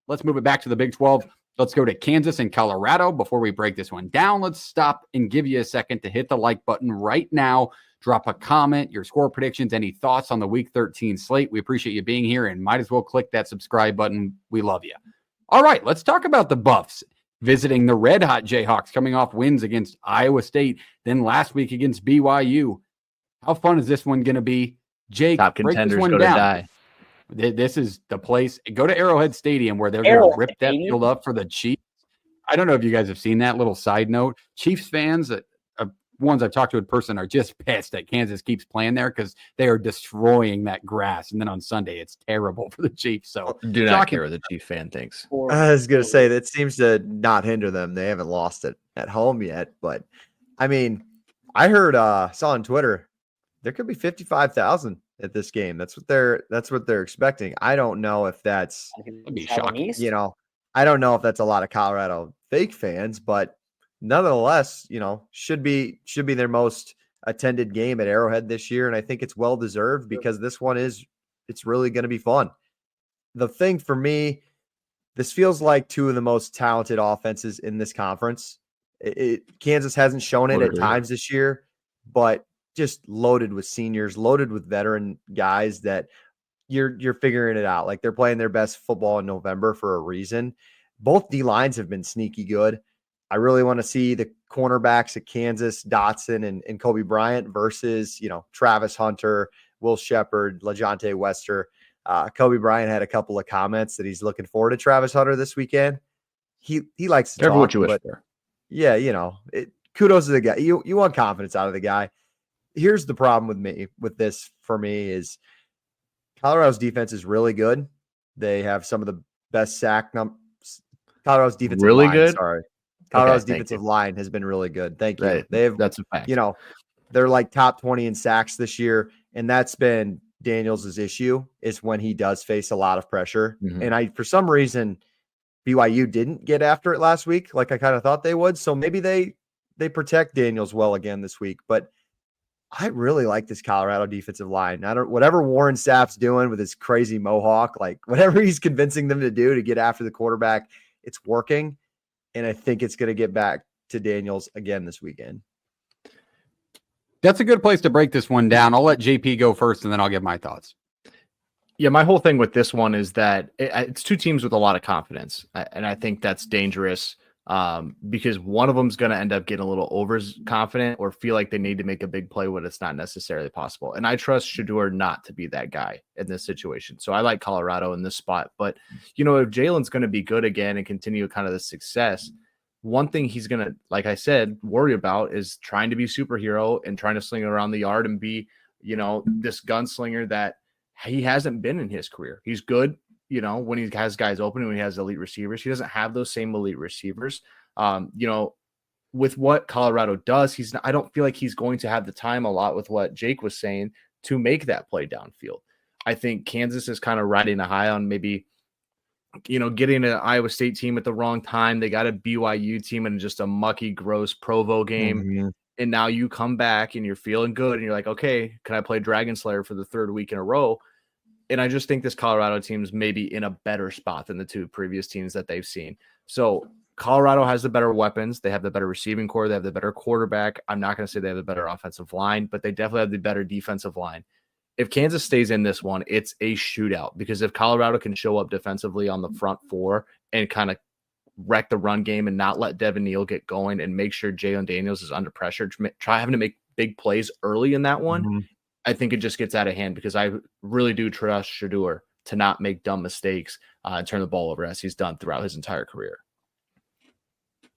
let's move it back to the Big 12. Let's go to Kansas and Colorado. Before we break this one down, let's stop and give you a second to hit the like button right now. Drop a comment, your score predictions, any thoughts on the Week 13 slate. We appreciate you being here, and might as well click that subscribe button. We love you. All right, let's talk about the Buffs visiting the red-hot Jayhawks, coming off wins against Iowa State, then last week against BYU. How fun is this one going to be? Jake, top break contenders this one go down. to die. This is the place. Go to Arrowhead Stadium where they're going to rip that field up for the Chiefs. I don't know if you guys have seen that little side note. Chiefs fans, ones I've talked to in person, are just pissed that Kansas keeps playing there because they are destroying that grass. And then on Sunday, it's terrible for the Chiefs. So do not care what the Chief fan thinks. I was going to say that seems to not hinder them. They haven't lost it at home yet. But I mean, I heard, saw on Twitter, there could be 55,000 at this game. That's what they're expecting. I don't know if that's, shocking. I don't know if that's a lot of Colorado fake fans, but nonetheless, should be their most attended game at Arrowhead this year. And I think it's well deserved because this one it's really going to be fun. The thing for me, this feels like two of the most talented offenses in this conference. Kansas hasn't shown it at times this year, but just loaded with seniors, loaded with veteran guys that you're figuring it out. Like they're playing their best football in November for a reason. Both D lines have been sneaky good. I really want to see the cornerbacks at Kansas, Dotson and Kobe Bryant versus, Travis Hunter, Will Shepard, LaJohntay Wester. Kobe Bryant had a couple of comments that he's looking forward to Travis Hunter this weekend. He likes to Careful talk, what you wish for. Yeah, kudos to the guy. You want confidence out of the guy. Here's the problem with this for me is Colorado's defense is really good. They have some of the best sack numbers. Colorado's defensive line, good. Sorry. Colorado's defensive line has been really good. Thank you. That's a fact. They're like top 20 in sacks this year. And that's been Daniels' issue is when he does face a lot of pressure. Mm-hmm. And for some reason, BYU didn't get after it last week. Like I kind of thought they would. So maybe they protect Daniels well again this week, but I really like this Colorado defensive line. Whatever Warren Sapp's doing with his crazy mohawk, like whatever he's convincing them to do to get after the quarterback, it's working. And I think it's going to get back to Daniels again this weekend. That's a good place to break this one down. I'll let JP go first, and then I'll give my thoughts. Yeah, my whole thing with this one is that it's two teams with a lot of confidence. And I think that's dangerous because one of them's going to end up getting a little overconfident or feel like they need to make a big play when it's not necessarily possible. And I trust Shedeur not to be that guy in this situation. So I like Colorado in this spot. But, if Jalon's going to be good again and continue kind of the success, one thing he's going to, like I said, worry about is trying to be superhero and trying to sling it around the yard and be, this gunslinger that he hasn't been in his career. He's good, when he has guys open and when he has elite receivers. He doesn't have those same elite receivers. With what Colorado does, I don't feel like he's going to have the time a lot with what Jake was saying to make that play downfield. I think Kansas is kind of riding a high on maybe, getting an Iowa State team at the wrong time. They got a BYU team in just a mucky, gross Provo game. Mm-hmm. And now you come back and you're feeling good and you're like, okay, can I play Dragon Slayer for the third week in a row? And I just think this Colorado team's maybe in a better spot than the two previous teams that they've seen. So Colorado has the better weapons. They have the better receiving core. They have the better quarterback. I'm not going to say they have the better offensive line, but they definitely have the better defensive line. If Kansas stays in this one, it's a shootout because if Colorado can show up defensively on the front four and kind of wreck the run game and not let Devin Neal get going and make sure Jalon Daniels is under pressure, try having to make big plays early in that one, mm-hmm. I think it just gets out of hand because I really do trust Shedeur to not make dumb mistakes and turn the ball over as he's done throughout his entire career.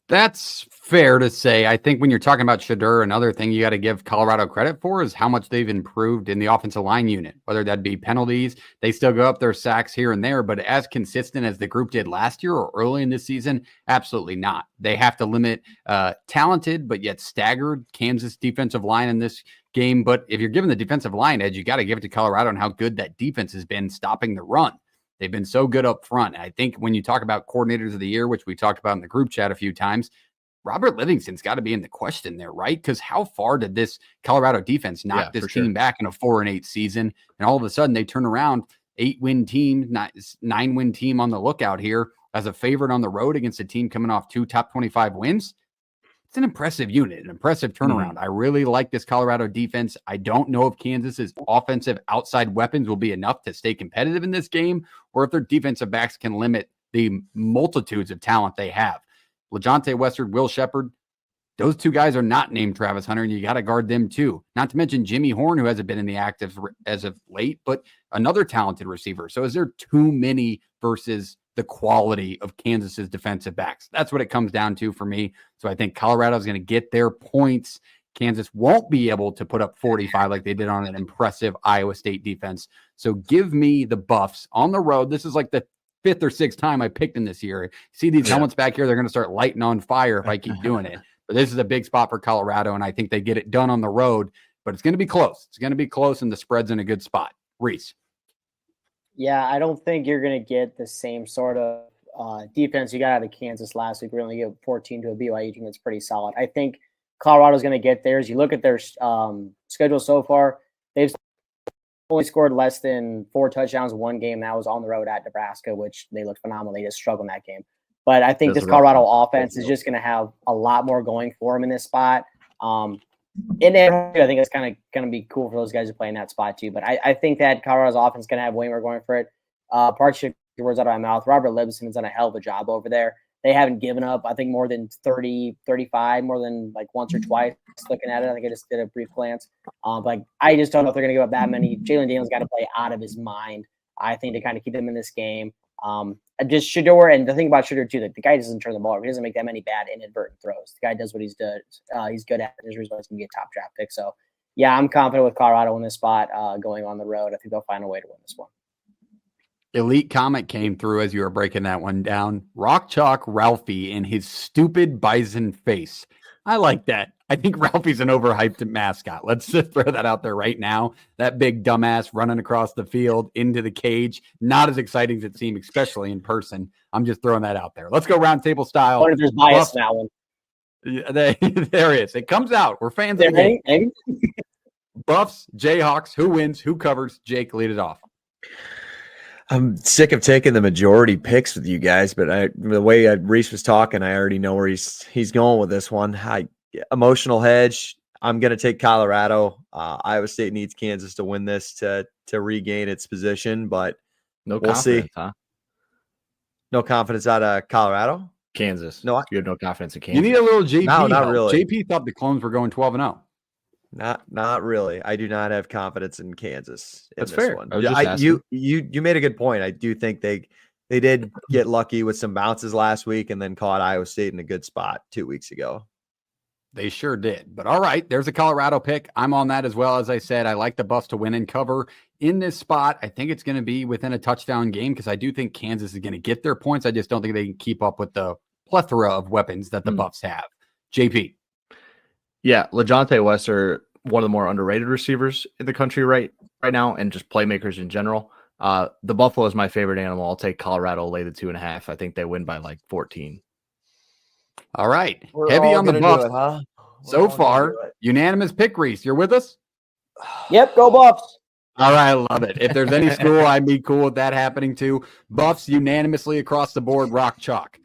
That's fair to say. I think when you're talking about Shedeur, another thing you got to give Colorado credit for is how much they've improved in the offensive line unit, whether that be penalties. They still go up their sacks here and there, but as consistent as the group did last year or early in this season, absolutely not. They have to limit talented but yet staggered Kansas defensive line in this game. But if you're giving the defensive line edge, you got to give it to Colorado and how good that defense has been stopping the run. They've been so good up front. I think when you talk about coordinators of the year, which we talked about in the group chat a few times, Robert Livingston's got to be in the question there, right? Because how far did this Colorado defense knock this team back in a 4-8 season? And all of a sudden they turn around, 8-win team, 9-win team on the lookout here. as a favorite on the road against a team coming off 2 top 25 wins. It's an impressive unit, an impressive turnaround. I really like this Colorado defense. I don't know if Kansas's offensive outside weapons will be enough to stay competitive in this game, or if their defensive backs can limit the multitudes of talent they have. LaJohntay Westard, Will Shepard, those two guys are not named Travis Hunter, and you got to guard them too. Not to mention Jimmy Horn, who hasn't been in the active as of late, but another talented receiver. So is there too many versus the quality of Kansas's defensive backs? That's what it comes down to for me. So I think Colorado's going to get their points. Kansas won't be able to put up 45 like they did on an impressive Iowa State defense. So give me the Buffs on the road. This is like the 5th or 6th time I picked them this year. See these helmets back here? They're going to start lighting on fire if I keep doing it. But this is a big spot for Colorado, and I think they get it done on the road. But it's going to be close. It's going to be close, and the spread's in a good spot. Reese. Yeah, I don't think you're going to get the same sort of defense you got out of Kansas last week. We're only get 14 to a BYU team that's pretty solid. I think Colorado's going to get theirs. You look at their schedule so far, they've only scored less than 4 touchdowns in one game. That was on the road at Nebraska, which they looked phenomenal. They just struggled in that game. But I think this Colorado offense is just going to have a lot more going for them in this spot. In Arrowhead, I think it's kind of going to be cool for those guys to play in that spot too. But I think that Colorado's offense is going to have way more going for it. Partially words out of my mouth. Robert Libson's done a hell of a job over there. They haven't given up, I think, more than 30, 35, more than like once or twice looking at it. I think I just did a brief glance. Like I just don't know if they're going to give up that many. Jalon Daniels got to play out of his mind, I think, to kind of keep them in this game. Just Shedeur, and the thing about Shedeur too, that the guy doesn't turn the ball over. He doesn't make that many bad inadvertent throws. The guy does what he's good. He's good at. There's a reason why he's going to be a top draft pick. So, yeah, I'm confident with Colorado in this spot going on the road. I think they'll find a way to win this one. Elite comment came through as you were breaking that one down. Rock Chalk Ralphie and his stupid bison face. I like that. I think Ralphie's an overhyped mascot. Let's just throw that out there right now. That big dumbass running across the field into the cage. Not as exciting as it seemed, especially in person. I'm just throwing that out there. Let's go round table style. What if there's bias in that one? Yeah, there is. It comes out. We're fans of the game. Buffs, Jayhawks. Who wins? Who covers? Jake, lead it off. I'm sick of taking the majority picks with you guys, but the way Reese was talking, I already know where he's going with this one. Emotional hedge. I'm going to take Colorado. Iowa State needs Kansas to win this to regain its position, but we'll see. Huh? No confidence out of Colorado? Kansas. No, you have no confidence in Kansas. You need a little JP. No, not really. JP thought the Clones were going 12-0. Not really. I do not have confidence in Kansas. That's fair. One. You made a good point. I do think they did get lucky with some bounces last week and then caught Iowa State in a good spot 2 weeks ago. They sure did. But all right, there's a Colorado pick. I'm on that as well. As I said, I like the Buffs to win and cover in this spot. I think it's going to be within a touchdown game because I do think Kansas is going to get their points. I just don't think they can keep up with the plethora of weapons that the Buffs have. JP. Yeah, LaJohntay Westard, one of the more underrated receivers in the country right now, and just playmakers in general. The Buffalo is my favorite animal. I'll take Colorado, lay the 2.5. I think they win by like 14. All right. We're heavy all on the gonna Buffs. do it, huh? So far, unanimous pick, Reese. You're with us? Yep, go Buffs. All right, I love it. If there's any school, I'd be cool with that happening too. Buffs unanimously across the board, rock chalk.